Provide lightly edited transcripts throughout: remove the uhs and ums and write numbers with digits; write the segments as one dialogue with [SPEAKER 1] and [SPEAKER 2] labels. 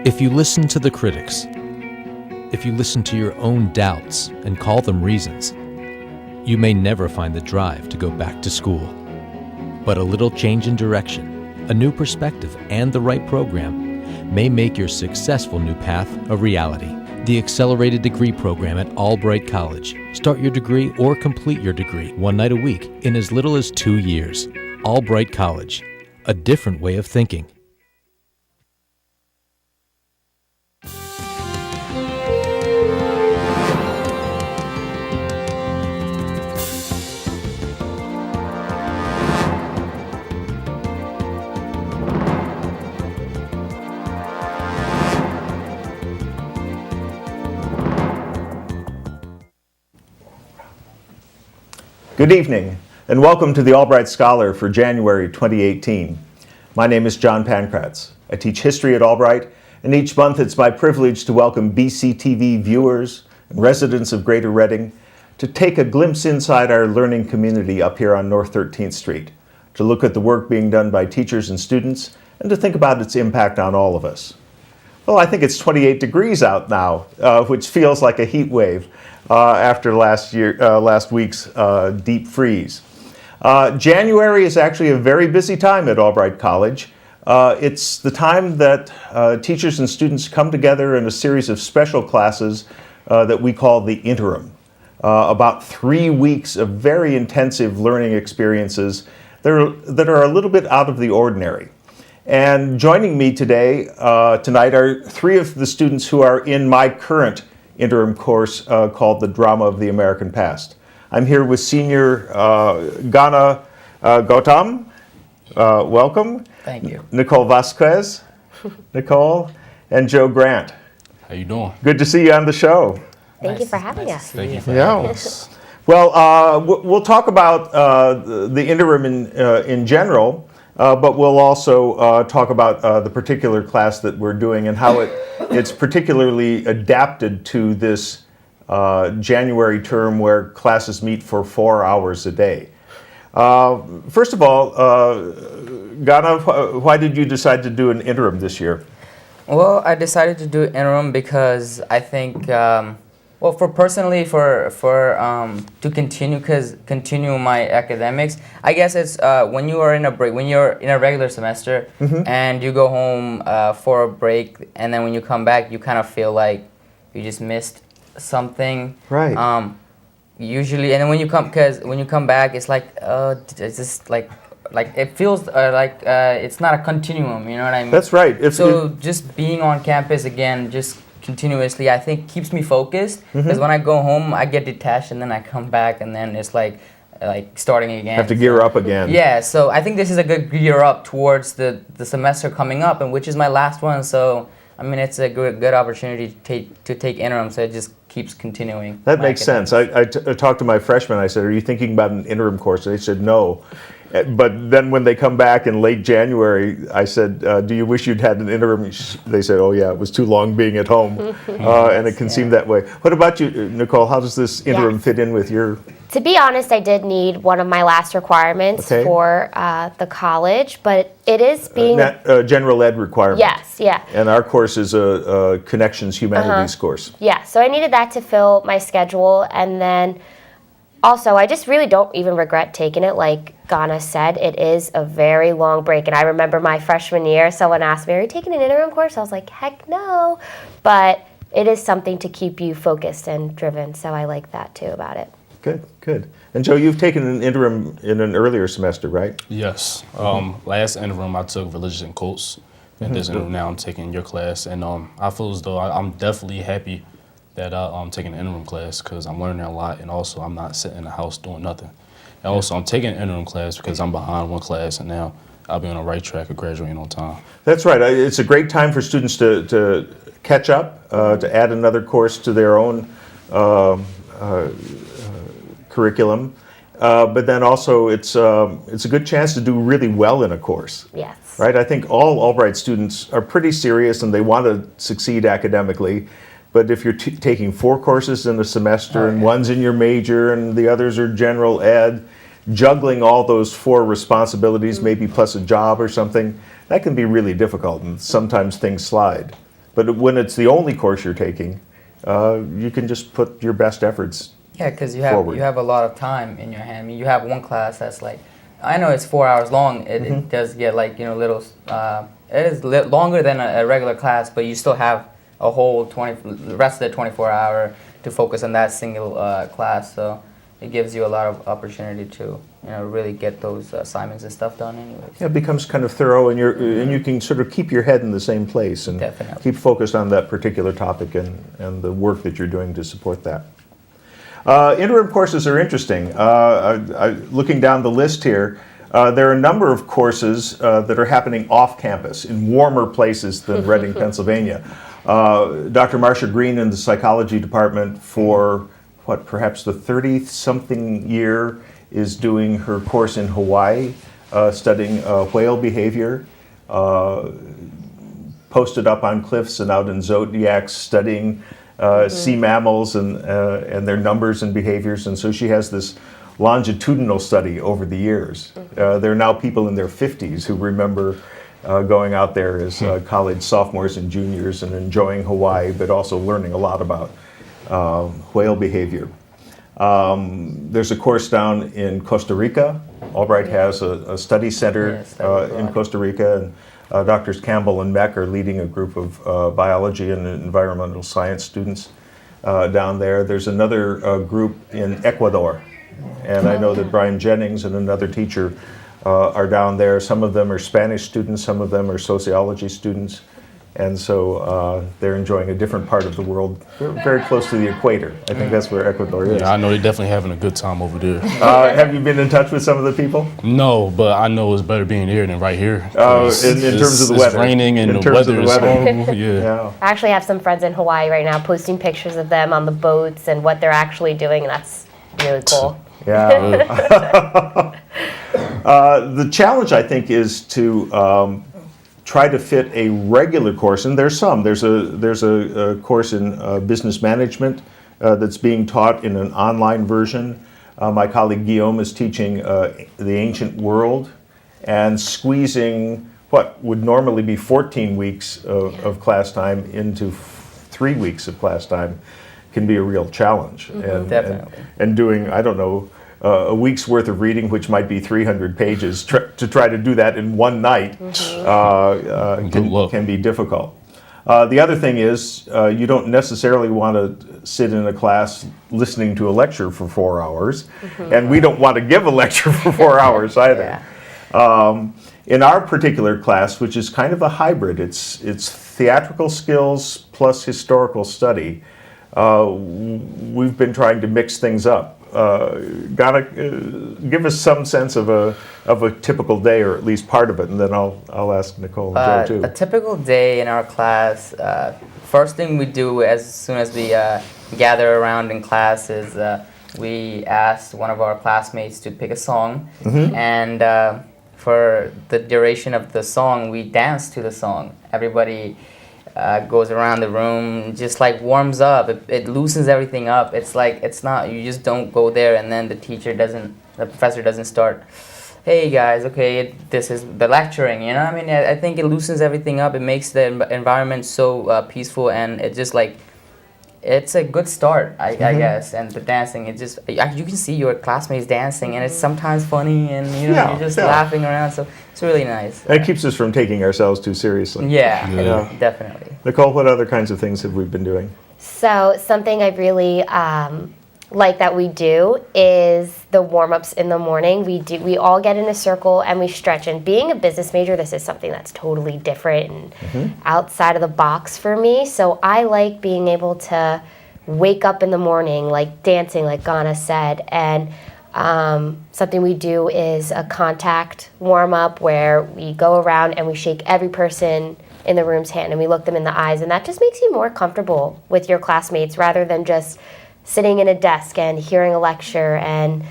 [SPEAKER 1] If you listen to the critics, if you listen to your own doubts and call them reasons, you may never find the drive to go back to school. But a little change in direction, a new perspective, and the right program may make your successful new path a reality. The Accelerated Degree Program at Albright College. Start your degree or complete your degree one night a week in as little as 2 years. Albright College, a different way of thinking.
[SPEAKER 2] Good evening, and welcome to the Albright Scholar for January 2018. My name is John Pankratz. I teach history at Albright, and each month it's my privilege to welcome BCTV viewers and residents of Greater Reading to take a glimpse inside our learning community up here on North 13th Street, to look at the work being done by teachers and students, and to think about its impact on all of us. Well, I think it's 28 degrees out now, which feels like a heat wave after last week's deep freeze. January is actually a very busy time at Albright College. It's the time that teachers and students come together in a series of special classes that we call the interim. About 3 weeks of very intensive learning experiences that are a little bit out of the ordinary. And joining me tonight are three of the students who are in my current interim course called The Drama of the American Past. I'm here with senior Ghana Gautam. Welcome.
[SPEAKER 3] Thank you.
[SPEAKER 2] Nicole Vasquez. Nicole. And Joe Grant.
[SPEAKER 4] How you doing?
[SPEAKER 2] Good to see you on the show.
[SPEAKER 5] Thank you for having us.
[SPEAKER 4] Thank you for having us.
[SPEAKER 2] Well, we'll talk about the interim in general. But we'll also talk about the particular class that we're doing and how it's particularly adapted to this January term where classes meet for 4 hours a day. First of all, Ghana, why did you decide to do an interim this year?
[SPEAKER 3] Well, I decided to do interim because I think, to continue my academics. I guess it's when you are in a break, when you're in a regular semester and you go home for a break, and then when you come back, you kind of feel like you just missed something.
[SPEAKER 2] Right.
[SPEAKER 3] Usually, and then when you come back, it's like it's just like it feels like it's not a continuum. You know what I mean?
[SPEAKER 2] That's right.
[SPEAKER 3] Just being on campus again, just continuously, I think keeps me focused, because when I go home I get detached, and then I come back and then it's like starting again.
[SPEAKER 2] Have to gear up again.
[SPEAKER 3] Yeah, so I think this is a good gear up towards the semester coming up, and which is my last one, so I mean it's a good opportunity to take interim, so it just keeps continuing.
[SPEAKER 2] That makes sense. I talked to my freshmen, I said, are you thinking about an interim course? They said no. But then when they come back in late January, I said, do you wish you'd had an interim? They said, oh yeah, it was too long being at home. And it can seem that way. What about you, Nicole? How does this interim fit in with your...
[SPEAKER 5] To be honest, I did need one of my last requirements for the college, but it is being...
[SPEAKER 2] general ed requirement.
[SPEAKER 5] Yes, yeah.
[SPEAKER 2] And our course is a Connections Humanities course.
[SPEAKER 5] Yeah, so I needed that to fill my schedule, and then also I just really don't even regret taking it. Like Ghana said, it is a very long break, and I remember my freshman year, someone asked me, are you taking an interim course? I was like, heck no, but it is something to keep you focused and driven, so I like that too about it.
[SPEAKER 2] Good. And Joe, you've taken an interim in an earlier semester, right?
[SPEAKER 4] Yes. Last interim I took religious and cults, and this interim now I'm taking your class, and I feel as though I'm definitely happy that I'm taking an interim class, because I'm learning a lot, and also I'm not sitting in the house doing nothing. And also I'm taking an interim class because I'm behind one class, and now I'll be on the right track of graduating on time. That's
[SPEAKER 2] right. It's a great time for students to catch up, to add another course to their own curriculum. But then also it's a good chance to do really well in a course.
[SPEAKER 5] Yes.
[SPEAKER 2] Right? I think all Albright students are pretty serious and they want to succeed academically. But if you're taking 4 courses in a semester and one's in your major and the others are general ed, juggling all those 4 responsibilities, maybe plus a job or something, that can be really difficult, and sometimes things slide. But when it's the only course you're taking, you can just put your best efforts.
[SPEAKER 3] Yeah, because
[SPEAKER 2] forward.
[SPEAKER 3] you have a lot of time in your hand. I mean, you have one class that's like, I know it's 4 hours long. It does get like, you know, little. It is longer than a regular class, but you still have a whole the rest of the 24-hour to focus on that single class. So it gives you a lot of opportunity to, you know, really get those assignments and stuff done anyways.
[SPEAKER 2] It becomes kind of thorough, and you can sort of keep your head in the same place and
[SPEAKER 3] Definitely.
[SPEAKER 2] keep focused on that particular topic and the work that you're doing to support that. Interim courses are interesting. Looking down the list here, there are a number of courses that are happening off campus in warmer places than Reading, Pennsylvania. Dr. Marcia Green in the psychology department for perhaps the 30-something year is doing her course in Hawaii, studying whale behavior, posted up on cliffs and out in zodiacs, studying sea mammals and their numbers and behaviors. And so she has this longitudinal study over the years. There are now people in their 50s who remember going out there as college sophomores and juniors and enjoying Hawaii, but also learning a lot about whale behavior. There's a course down in Costa Rica. Albright has a study center in Costa Rica, and Drs. Campbell and Meck are leading a group of biology and environmental science students down there. There's another group in Ecuador, and I know that Brian Jennings and another teacher are down there. Some of them are Spanish students, some of them are sociology students, and so they're enjoying a different part of the world. They're very close to the equator. I think that's where Ecuador is.
[SPEAKER 4] Yeah, I know they're definitely having a good time over there.
[SPEAKER 2] Have you been in touch with some of the people?
[SPEAKER 4] No, but I know it's better being here than right here.
[SPEAKER 2] In terms of the weather.
[SPEAKER 4] It's raining and
[SPEAKER 2] In
[SPEAKER 4] the
[SPEAKER 2] terms of
[SPEAKER 4] weather
[SPEAKER 2] the
[SPEAKER 4] is
[SPEAKER 2] weather.
[SPEAKER 4] horrible. Yeah.
[SPEAKER 2] Yeah.
[SPEAKER 5] I actually have some friends in Hawaii right now posting pictures of them on the boats and what they're actually doing, and that's really cool.
[SPEAKER 2] Yeah. The challenge, I think, is to try to fit a regular course, and there's some. There's a course in business management that's being taught in an online version. My colleague Guillaume is teaching the ancient world and squeezing what would normally be 14 weeks of class time into 3 weeks of class time can be a real challenge.
[SPEAKER 3] Definitely.
[SPEAKER 2] And doing, I don't know, a week's worth of reading, which might be 300 pages, to try to do that in one night can be difficult. The other thing is you don't necessarily want to sit in a class listening to a lecture for 4 hours, and we don't want to give a lecture for 4 hours either. In our particular class, which is kind of a hybrid, it's theatrical skills plus historical study, we've been trying to mix things up. Give us some sense of a typical day, or at least part of it, and then I'll ask Nicole and Joe too.
[SPEAKER 3] A typical day in our class, first thing we do as soon as we gather around in class is we ask one of our classmates to pick a song, and for the duration of the song, we dance to the song. Everybody goes around the room, just like warms up. It loosens everything up. It's like, it's not, you just don't go there and then the professor doesn't start, hey guys, okay, this is the lecturing, you know? I mean, I think it loosens everything up. It makes the environment so peaceful, and it just like, it's a good start, I guess. And the dancing, it just, you can see your classmates dancing, and it's sometimes funny, and you know, you're just laughing around, so it's really nice.
[SPEAKER 2] And it keeps us from taking ourselves too seriously.
[SPEAKER 3] Yeah, definitely.
[SPEAKER 2] Nicole, what other kinds of things have we been doing?
[SPEAKER 5] So something I really like that we do is the warm-ups in the morning. We all get in a circle and we stretch. And being a business major, this is something that's totally different and outside of the box for me. So I like being able to wake up in the morning, like dancing, like Ghana said. And something we do is a contact warm-up where we go around and we shake every person in the room's hand and we look them in the eyes. And that just makes you more comfortable with your classmates rather than just sitting in a desk and hearing a lecture and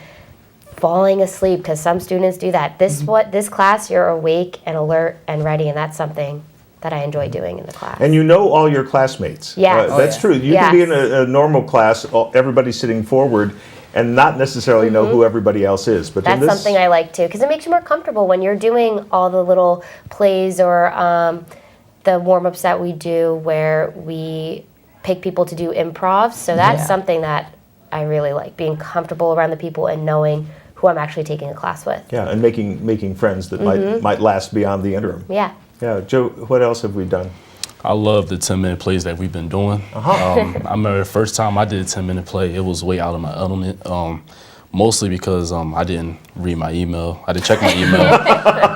[SPEAKER 5] falling asleep, because some students do that. This class, you're awake and alert and ready, and that's something that I enjoy doing in the class.
[SPEAKER 2] And you know all your classmates.
[SPEAKER 5] Yes.
[SPEAKER 2] That's true. You can be in a normal class, everybody sitting forward, and not necessarily know who everybody else is. But
[SPEAKER 5] that's something I like too, because it makes you more comfortable when you're doing all the little plays or the warm-ups that we do where we pick people to do improv. So that's
[SPEAKER 3] Yeah.
[SPEAKER 5] something that I really like, being comfortable around the people and knowing who I'm actually taking a class with.
[SPEAKER 2] Yeah, and making friends that might last beyond the interim.
[SPEAKER 5] Yeah.
[SPEAKER 2] Yeah, Joe, what else have we done?
[SPEAKER 4] I love the 10-minute plays that we've been doing. I remember the first time I did a 10-minute play, it was way out of my element. Mostly because I didn't read my email. I didn't check my email,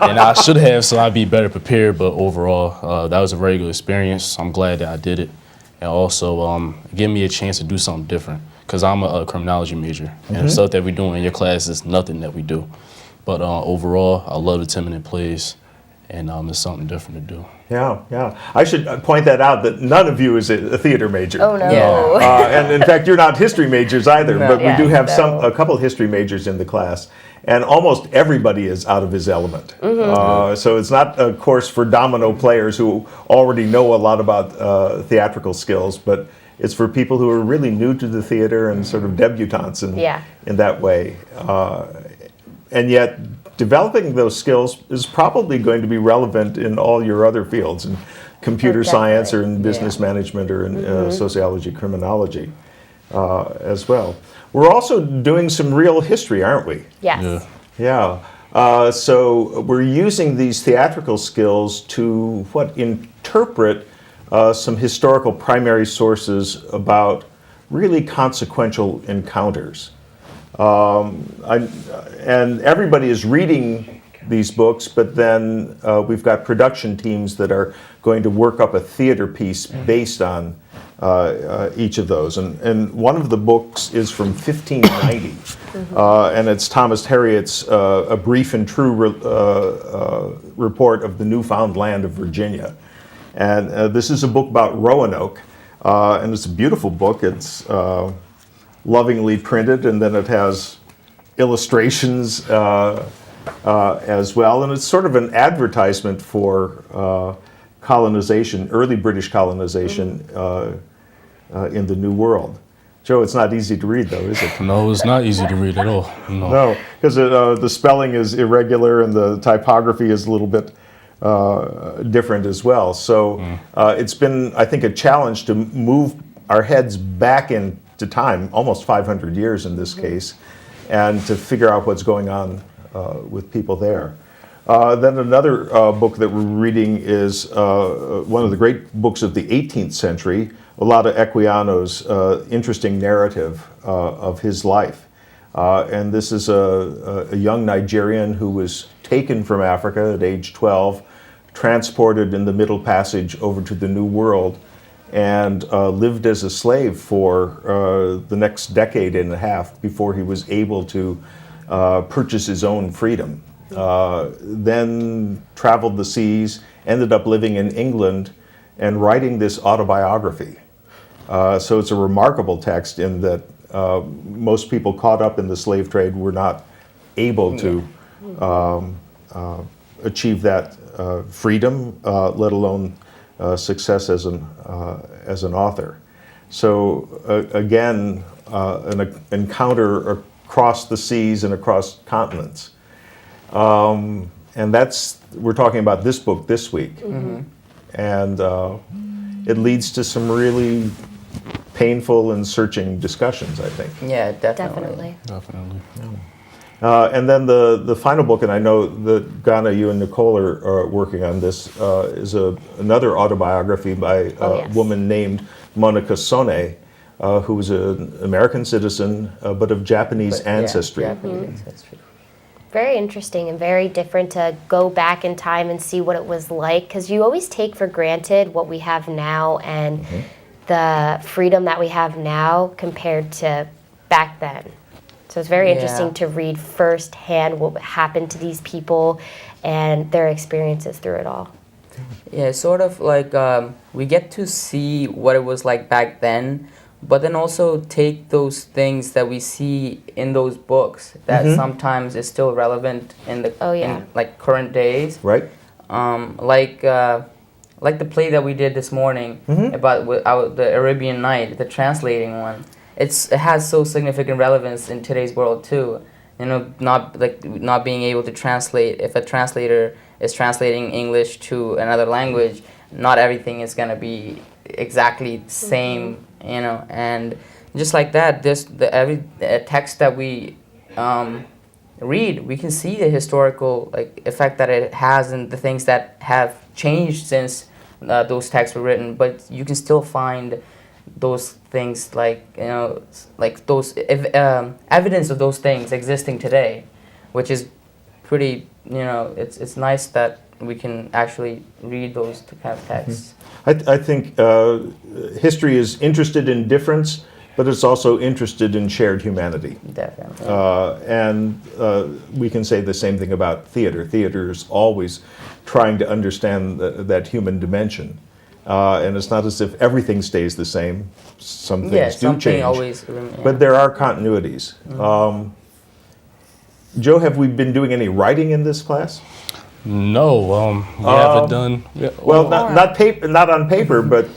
[SPEAKER 4] and I should have, so I'd be better prepared. But overall, that was a very good experience. I'm glad that I did it, and also it gave me a chance to do something different. Because I'm a criminology major, and the stuff that we do in your class is nothing that we do. But overall, I love the 10-minute plays, and it's something different to do.
[SPEAKER 2] Yeah, yeah. I should point that out that none of you is a theater major.
[SPEAKER 5] Oh, no.
[SPEAKER 3] Yeah.
[SPEAKER 2] And in fact, you're not history majors either,
[SPEAKER 3] No.
[SPEAKER 2] but we do
[SPEAKER 5] Yeah,
[SPEAKER 2] have
[SPEAKER 5] no.
[SPEAKER 2] a couple of history majors in the class, and almost everybody is out of his element. So it's not a course for domino players who already know a lot about theatrical skills, but it's for people who are really new to the theater and sort of debutantes in that way. And yet, developing those skills is probably going to be relevant in all your other fields, in computer science or in business management or in sociology, criminology as well. We're also doing some real history, aren't we?
[SPEAKER 5] Yes.
[SPEAKER 4] Yeah.
[SPEAKER 2] Yeah. So we're using these theatrical skills to interpret some historical primary sources about really consequential encounters. And everybody is reading these books, but then we've got production teams that are going to work up a theater piece based on each of those. And one of the books is from 1590, and it's Thomas Harriot's A Brief and True Report of the Newfound Land of Virginia. And this is a book about Roanoke, and it's a beautiful book. It's lovingly printed, and then it has illustrations as well. And it's sort of an advertisement for colonization, early British colonization in the New World. Joe, it's not easy to read, though, is it?
[SPEAKER 4] No, it's not easy to read at all.
[SPEAKER 2] No, because the spelling is irregular and the typography is a little bit different as well. So it's been, I think, a challenge to move our heads back into time, almost 500 years in this case, and to figure out what's going on with people there. Then another book that we're reading is one of the great books of the 18th century, Olaudah Equiano's interesting narrative of his life. And this is a young Nigerian who was taken from Africa at age 12, transported in the Middle Passage over to the New World, and lived as a slave for the next decade and a half before he was able to purchase his own freedom. Then traveled the seas, ended up living in England, and writing this autobiography. So it's a remarkable text in that most people caught up in the slave trade were not able to achieve that freedom, let alone success as an author. So again, an encounter across the seas and across continents. And we're talking about this book this week. And it leads to some really painful and searching discussions, I think.
[SPEAKER 3] Yeah, definitely.
[SPEAKER 4] Definitely.
[SPEAKER 2] And then the final book, and I know that Ghana, you and Nicole are working on this, is another autobiography by a woman named Monica Sone, who was an American citizen, but of Japanese ancestry.
[SPEAKER 3] Yeah, Japanese ancestry.
[SPEAKER 5] Very interesting and very different to go back in time and see what it was like, because you always take for granted what we have now and the freedom that we have now compared to back then. So it's very interesting to read firsthand what happened to these people and their experiences through it all.
[SPEAKER 3] Yeah, sort of like we get to see what it was like back then, but then also take those things that we see in those books that sometimes is still relevant in the in, like current days.
[SPEAKER 2] Right.
[SPEAKER 3] Like the play that we did this morning about the Arabian Night, the translating one. It has so significant relevance in today's world too. You know, not being able to translate. If a translator is translating English to another language, not everything is gonna be exactly the same, you know, and just like that, every text that we read, we can see the historical like effect that it has and the things that have changed since those texts were written. But you can still find those things like, you know, like those evidence of those things existing today, which is pretty, you know, it's nice that we can actually read those kind of texts.
[SPEAKER 2] I think history is interested in difference, but it's also interested in shared humanity.
[SPEAKER 3] Definitely.
[SPEAKER 2] And we can say the same thing about theater. Theater is always trying to understand that human dimension. And it's not as if everything stays the same. Some things
[SPEAKER 3] Yeah,
[SPEAKER 2] do
[SPEAKER 3] something
[SPEAKER 2] change.
[SPEAKER 3] always.
[SPEAKER 2] But there are continuities. Joe, have we been doing any writing in this class?
[SPEAKER 4] No, we haven't done. Yeah,
[SPEAKER 2] Well, not on paper, but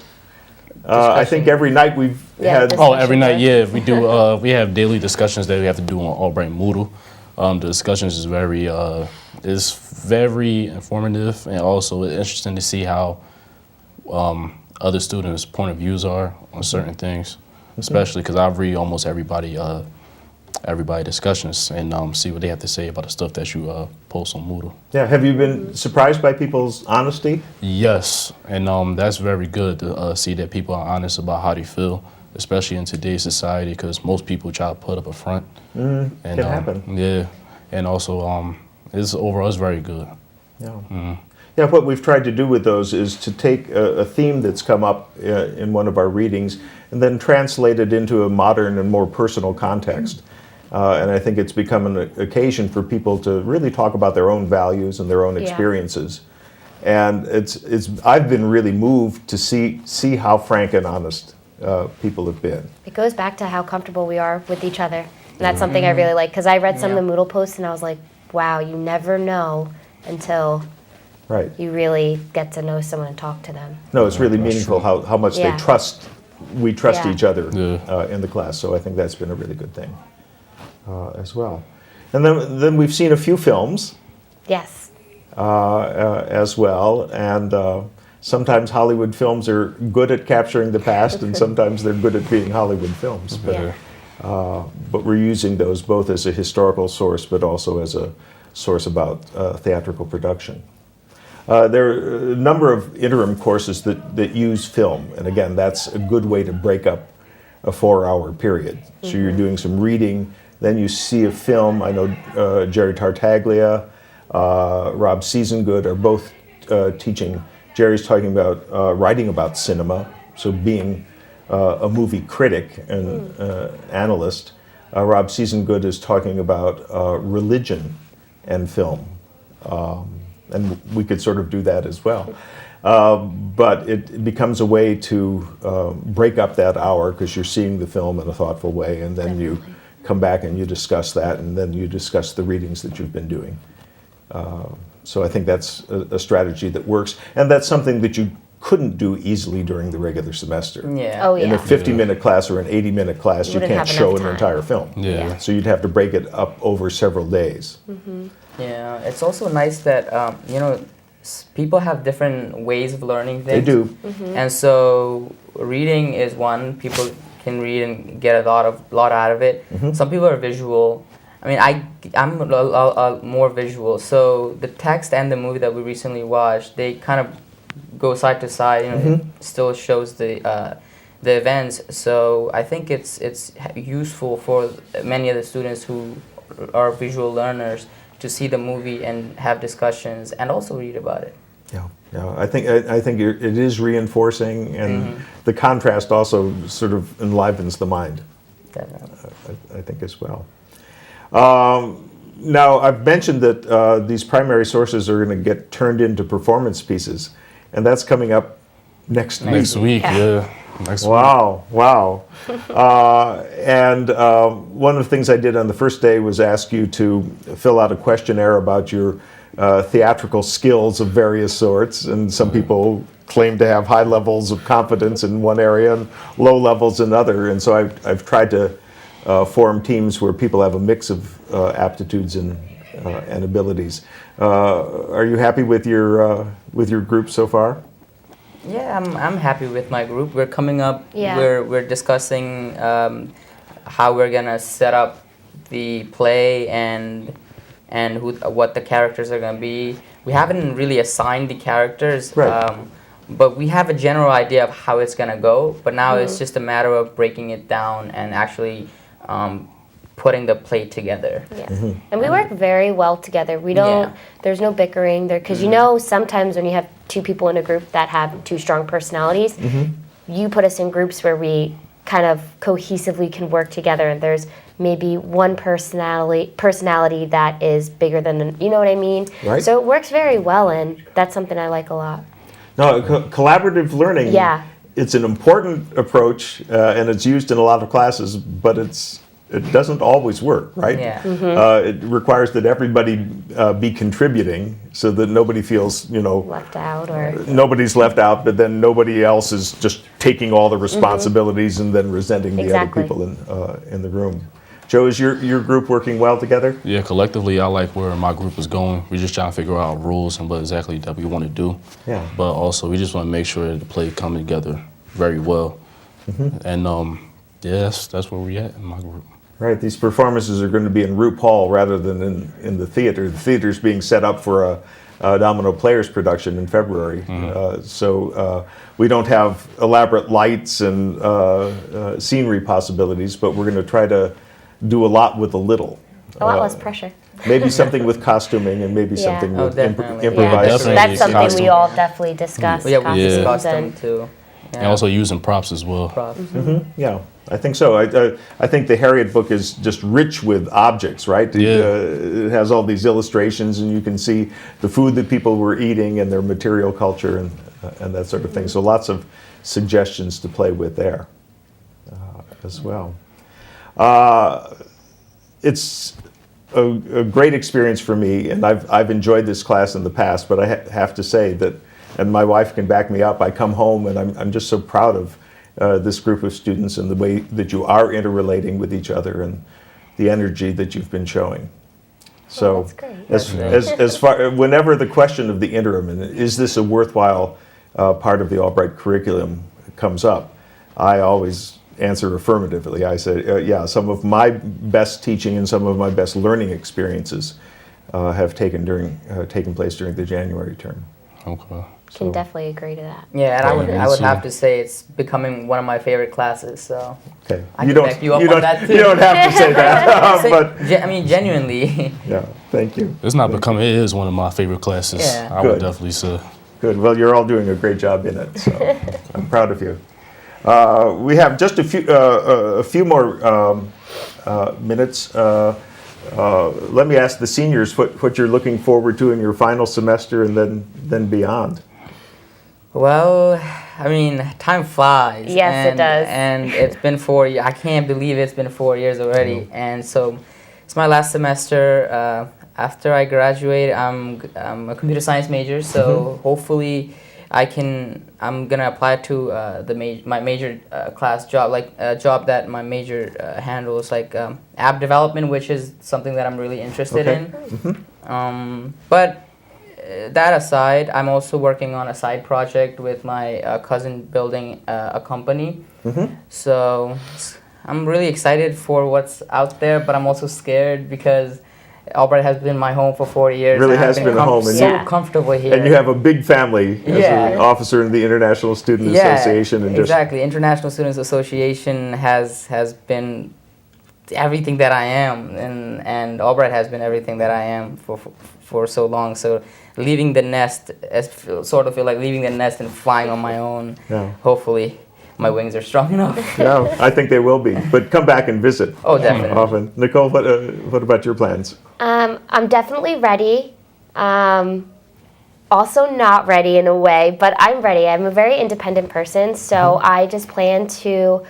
[SPEAKER 2] I think every night we've
[SPEAKER 5] Yeah,
[SPEAKER 2] had.
[SPEAKER 5] discussion.
[SPEAKER 4] every night, yeah, we do. We have daily discussions that we have to do on Albright Moodle. The discussions is very informative, and also it's interesting to see how other students' point of views are on certain things, especially because I read almost everybody discussions and see what they have to say about the stuff that you post on Moodle.
[SPEAKER 2] Yeah, have you been surprised by people's honesty?
[SPEAKER 4] Yes, and that's very good to see that people are honest about how they feel, especially in today's society, because most people try to put up a front. And,
[SPEAKER 2] Can happen.
[SPEAKER 4] Yeah, and also it's overall it's very good.
[SPEAKER 2] Yeah. Yeah, what we've tried to do with those is to take a theme that's come up in one of our readings and then translate it into a modern and more personal context. And I think it's become an occasion for people to really talk about their own values and their own
[SPEAKER 5] Yeah.
[SPEAKER 2] experiences. And I've been really moved to see how frank and honest people have been.
[SPEAKER 5] It goes back to how comfortable we are with each other. And that's something I really like, because I read some of the Moodle posts and I was like, wow, you never know until
[SPEAKER 2] Right.
[SPEAKER 5] you really get to know someone and talk to them.
[SPEAKER 2] No, it's really meaningful how much
[SPEAKER 5] Yeah.
[SPEAKER 2] we trust
[SPEAKER 5] Yeah.
[SPEAKER 2] each other
[SPEAKER 4] Yeah.
[SPEAKER 2] in the class. So I think that's been a really good thing as well. And then we've seen a few films
[SPEAKER 5] Yes.
[SPEAKER 2] as well. And sometimes Hollywood films are good at capturing the past, and sometimes they're good at being Hollywood films.
[SPEAKER 5] Yeah.
[SPEAKER 2] But we're using those both as a historical source, but also as a source about theatrical production. There are a number of interim courses that use film, and again, that's a good way to break up a 4-hour period. So you're doing some reading, then you see a film. I know Jerry Tartaglia, Rob Seasongood are both teaching. Jerry's talking about writing about cinema, so being a movie critic and analyst. Rob Seasongood is talking about religion and film. And we could sort of do that as well. But it becomes a way to break up that hour, because you're seeing the film in a thoughtful way, and then you come back and you discuss that, and then you discuss the readings that you've been doing. So I think that's a strategy that works, and that's something that you couldn't do easily during the regular semester.
[SPEAKER 3] Yeah.
[SPEAKER 5] Oh,
[SPEAKER 2] In a
[SPEAKER 5] yeah.
[SPEAKER 2] 50-minute class or an 80-minute class, you
[SPEAKER 5] Wouldn't
[SPEAKER 2] can't
[SPEAKER 5] have
[SPEAKER 2] show
[SPEAKER 5] enough
[SPEAKER 2] an
[SPEAKER 5] time.
[SPEAKER 2] entire film.
[SPEAKER 4] Yeah.
[SPEAKER 2] So you'd have to break it up over several days.
[SPEAKER 3] Yeah, it's also nice that you know, people have different ways of learning things.
[SPEAKER 2] They do.
[SPEAKER 3] And so reading is one. People can read and get a lot out of it. Some people are visual. I mean, I'm more visual. So the text and the movie that we recently watched, they kind of go side to side. You know, it still shows the events. So I think it's useful for many of the students who are visual learners to see the movie and have discussions and also read about it.
[SPEAKER 2] Yeah, yeah. I think it is reinforcing, and the contrast also sort of enlivens the mind.
[SPEAKER 3] Definitely.
[SPEAKER 2] I think as well. Now I've mentioned that these primary sources are going to get turned into performance pieces, and that's coming up next week.
[SPEAKER 4] Next week, yeah. Next week.
[SPEAKER 2] Wow. And one of the things I did on the first day was ask you to fill out a questionnaire about your theatrical skills of various sorts. And some people claim to have high levels of confidence in one area and low levels in other. And so I've tried to form teams where people have a mix of aptitudes and abilities. Are you happy with your group so far?
[SPEAKER 3] Yeah, I'm happy with my group. We're coming up.
[SPEAKER 5] Yeah.
[SPEAKER 3] We're discussing how we're gonna set up the play and what the characters are gonna be. We haven't really assigned the characters.
[SPEAKER 2] Right.
[SPEAKER 3] But we have a general idea of how it's gonna go. But now it's just a matter of breaking it down and actually putting the play together.
[SPEAKER 5] Yeah. And we work very well together. We don't,
[SPEAKER 3] Yeah.
[SPEAKER 5] there's no bickering there. Because you know, sometimes when you have two people in a group that have two strong personalities, you put us in groups where we kind of cohesively can work together. And there's maybe one personality that is bigger than, you know what I mean?
[SPEAKER 2] Right.
[SPEAKER 5] So it works very well, and that's something I like a lot.
[SPEAKER 2] No, collaborative learning.
[SPEAKER 5] Yeah.
[SPEAKER 2] It's an important approach, and it's used in a lot of classes, but it doesn't always work, right?
[SPEAKER 3] Yeah.
[SPEAKER 2] It requires that everybody be contributing, so that nobody feels,
[SPEAKER 5] Left out or.
[SPEAKER 2] nobody's left out, but then nobody else is just taking all the responsibilities and then resenting the
[SPEAKER 5] Exactly.
[SPEAKER 2] other people in the room. Joe, is your group working well together?
[SPEAKER 4] Yeah, collectively, I like where my group is going. We're just trying to figure out rules and what exactly that we want to do.
[SPEAKER 2] Yeah.
[SPEAKER 4] But also, we just want to make sure that the play come together very well. And yeah, that's where we at in my group.
[SPEAKER 2] Right, these performances are going to be in Roop Hall rather than in the theater. The theater's being set up for a Domino Players production in February. So we don't have elaborate lights and scenery possibilities, but we're going to try to do a lot with a little.
[SPEAKER 5] A lot less pressure.
[SPEAKER 2] Maybe something with costuming and maybe
[SPEAKER 5] Yeah.
[SPEAKER 2] something
[SPEAKER 3] Oh,
[SPEAKER 2] with
[SPEAKER 3] definitely.
[SPEAKER 2] improvised.
[SPEAKER 4] Definitely.
[SPEAKER 5] That's something we
[SPEAKER 4] Costume.
[SPEAKER 5] all definitely discuss.
[SPEAKER 3] Yeah, we
[SPEAKER 5] costumes
[SPEAKER 3] discussed them
[SPEAKER 5] and-
[SPEAKER 3] too. Yeah.
[SPEAKER 4] And also using props as well.
[SPEAKER 3] Props.
[SPEAKER 2] Yeah, I think so. I think the Harriet book is just rich with objects, right?
[SPEAKER 4] Yeah.
[SPEAKER 2] It has all these illustrations, and you can see the food that people were eating and their material culture and that sort of thing. So lots of suggestions to play with there as well. It's a great experience for me, and I've enjoyed this class in the past, but I have to say that, and my wife can back me up, I come home and I'm just so proud of this group of students and the way that you are interrelating with each other and the energy that you've been showing. So,
[SPEAKER 5] that's great.
[SPEAKER 2] as far whenever the question of the interim and is this a worthwhile part of the Albright curriculum comes up, I always answer affirmatively. I say, yeah, some of my best teaching and some of my best learning experiences have taken place during the January term.
[SPEAKER 4] Okay.
[SPEAKER 5] Can definitely agree to that.
[SPEAKER 3] Yeah, and I would
[SPEAKER 4] so-
[SPEAKER 3] have to say it's becoming one of my favorite classes. So
[SPEAKER 2] Okay,
[SPEAKER 3] I can back you up on that too.
[SPEAKER 2] You don't have to say that, but
[SPEAKER 3] I mean, genuinely.
[SPEAKER 2] yeah, thank you.
[SPEAKER 4] It's not becoming, it is one of my favorite classes.
[SPEAKER 3] Yeah.
[SPEAKER 4] I would
[SPEAKER 2] Good.
[SPEAKER 4] definitely say.
[SPEAKER 2] Good. Well, you're all doing a great job in it, so I'm proud of you. We have just a few more minutes. Let me ask the seniors what you're looking forward to in your final semester and then beyond.
[SPEAKER 3] Well, I mean, time flies.
[SPEAKER 5] Yes, it
[SPEAKER 3] and,
[SPEAKER 5] does.
[SPEAKER 3] And it's been 4 years. I can't believe it's been 4 years already. And so it's my last semester. After I graduate, I'm a computer science major. So hopefully I'm gonna apply to my major class job, like a job that my major handles, like app development, which is something that I'm really interested
[SPEAKER 2] Okay.
[SPEAKER 3] in. But that aside, I'm also working on a side project with my cousin building a company. So I'm really excited for what's out there, but I'm also scared because Albright has been my home for 4 years.
[SPEAKER 2] Really
[SPEAKER 3] and I've
[SPEAKER 2] has been a home, and
[SPEAKER 3] so
[SPEAKER 5] you-
[SPEAKER 3] comfortable here.
[SPEAKER 2] And you have a big family as an
[SPEAKER 3] Yeah.
[SPEAKER 2] officer in the International Student Association, and
[SPEAKER 3] exactly. International Students Association has been everything that I am, and Albright has been everything that I am for so long. So leaving the nest, sort of feel like leaving the nest and flying on my own.
[SPEAKER 2] Yeah.
[SPEAKER 3] Hopefully, my wings are strong enough.
[SPEAKER 2] Yeah, I think they will be. But come back and visit.
[SPEAKER 3] Oh, definitely.
[SPEAKER 2] Often. Nicole, what about your plans?
[SPEAKER 5] I'm definitely ready. Also not ready in a way, but I'm ready. I'm a very independent person, so I just plan to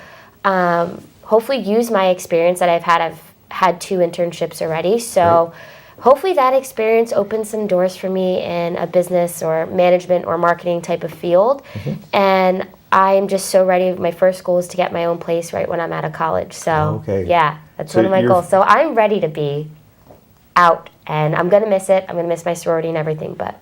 [SPEAKER 5] hopefully use my experience that I've had. I've had 2 internships already, so hopefully that experience opens some doors for me in a business or management or marketing type of field. And I'm just so ready. My first goal is to get my own place right when I'm out of college. So
[SPEAKER 2] Okay.
[SPEAKER 5] yeah, that's
[SPEAKER 2] So
[SPEAKER 5] one of my
[SPEAKER 2] you're-
[SPEAKER 5] goals. So I'm ready to be out, and I'm gonna miss it. I'm gonna miss my sorority and everything, but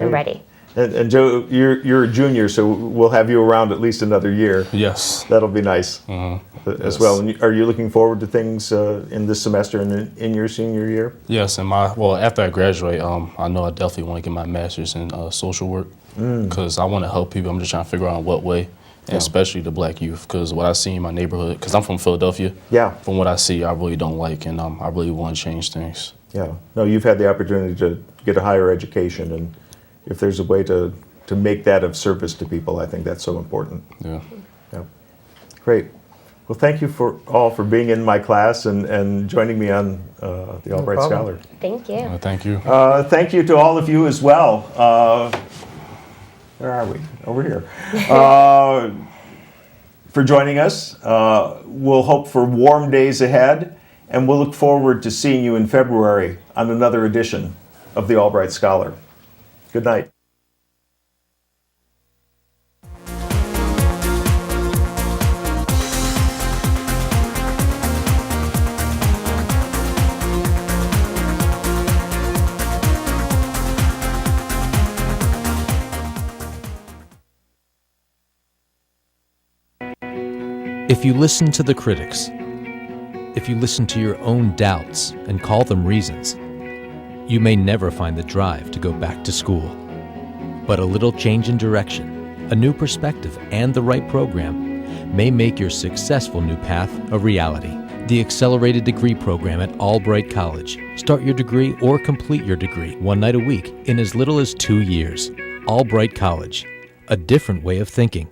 [SPEAKER 5] I'm ready.
[SPEAKER 2] And Joe, you're a junior, so we'll have you around at least another year.
[SPEAKER 4] Yes.
[SPEAKER 2] That'll be nice as
[SPEAKER 4] Yes.
[SPEAKER 2] well. And are you looking forward to things in this semester and in your senior year?
[SPEAKER 4] Yes, and after I graduate, I know I definitely want to get my master's in social work because I want to help people. I'm just trying to figure out in what way, and especially the black youth, because what I see in my neighborhood, because I'm from Philadelphia.
[SPEAKER 2] Yeah.
[SPEAKER 4] From what I see, I really don't like, and I really want to change things.
[SPEAKER 2] Yeah. No, you've had the opportunity to get a higher education, and if there's a way to make that of service to people, I think that's so important.
[SPEAKER 4] Yeah.
[SPEAKER 2] Yeah. Great. Well, thank you all for being in my class and joining me on the Albright
[SPEAKER 3] problem.
[SPEAKER 2] Scholar.
[SPEAKER 5] Thank you.
[SPEAKER 4] Thank you.
[SPEAKER 2] Thank you to all of you as well. Where are we? Over here. For joining us. We'll hope for warm days ahead, and we'll look forward to seeing you in February on another edition of the Albright Scholar. Good night.
[SPEAKER 1] If you listen to the critics, if you listen to your own doubts and call them reasons, you may never find the drive to go back to school. But a little change in direction, a new perspective, and the right program may make your successful new path a reality. The Accelerated Degree Program at Albright College. Start your degree or complete your degree one night a week in as little as 2 years. Albright College, a different way of thinking.